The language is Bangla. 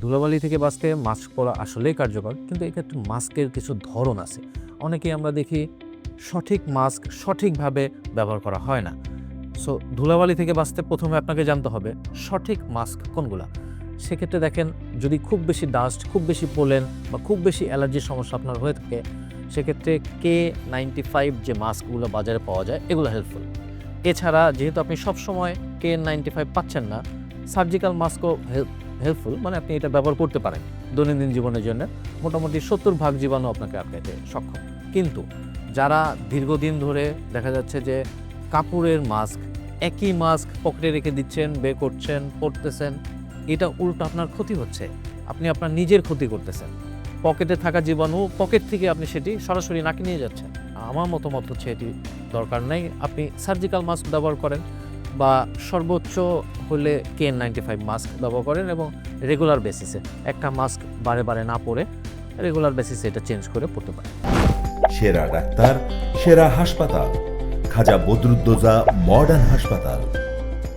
ধুলাবালি থেকে বাঁচতে মাস্ক পরা আসলেই কার্যকর, কিন্তু এক্ষেত্রে মাস্কের কিছু ধরন আছে। অনেকেই আমরা দেখি সঠিক মাস্ক সঠিকভাবে ব্যবহার করা হয় না। সো ধুলাবালি থেকে বাঁচতে প্রথমে আপনাকে জানতে হবে সঠিক মাস্ক কোনগুলা। সেক্ষেত্রে দেখেন, যদি খুব বেশি ডাস্ট, খুব বেশি পোলেন বা খুব বেশি অ্যালার্জির সমস্যা আপনার হয়ে থাকে, সেক্ষেত্রে K95 যে মাস্কগুলো বাজারে পাওয়া যায় এগুলো হেল্পফুল। এছাড়া যেহেতু আপনি সবসময় K95 পাচ্ছেন না, সার্জিক্যাল মাস্কও হেল্পফুল, মানে আপনি এটা ব্যবহার করতে পারেন দৈনন্দিন জীবনের জন্য। মোটামুটি 70% জীবাণু আপনাকে আটকাতে সক্ষম। কিন্তু যারা দীর্ঘদিন ধরে দেখা যাচ্ছে যে কাপড়ের মাস্ক, একই মাস্ক পকেটে রেখে দিচ্ছেন, বের করছেন, পরতেছেন, এটা উল্টো আপনার ক্ষতি হচ্ছে। আপনি আপনার নিজের ক্ষতি করতেছেন। পকেটে থাকা জীবাণু পকেট থেকে আপনি সেটি সরাসরি নাকে নিয়ে যাচ্ছেন। আমার মতামত হচ্ছে এটি দরকার নেই। আপনি সার্জিক্যাল মাস্ক ব্যবহার করেন বা সর্বোচ্চ হলে K95 মাস্ক ব্যবহার করেন এবং রেগুলার বেসিসে একটা মাস্ক বারে বারে না পরে রেগুলার বেসিসে এটা চেঞ্জ করে পড়তে পারেন। সেরা ডাক্তার, সেরা হাসপাতাল, খাজা বদরুদ্দোজা মডার্ন হাসপাতাল।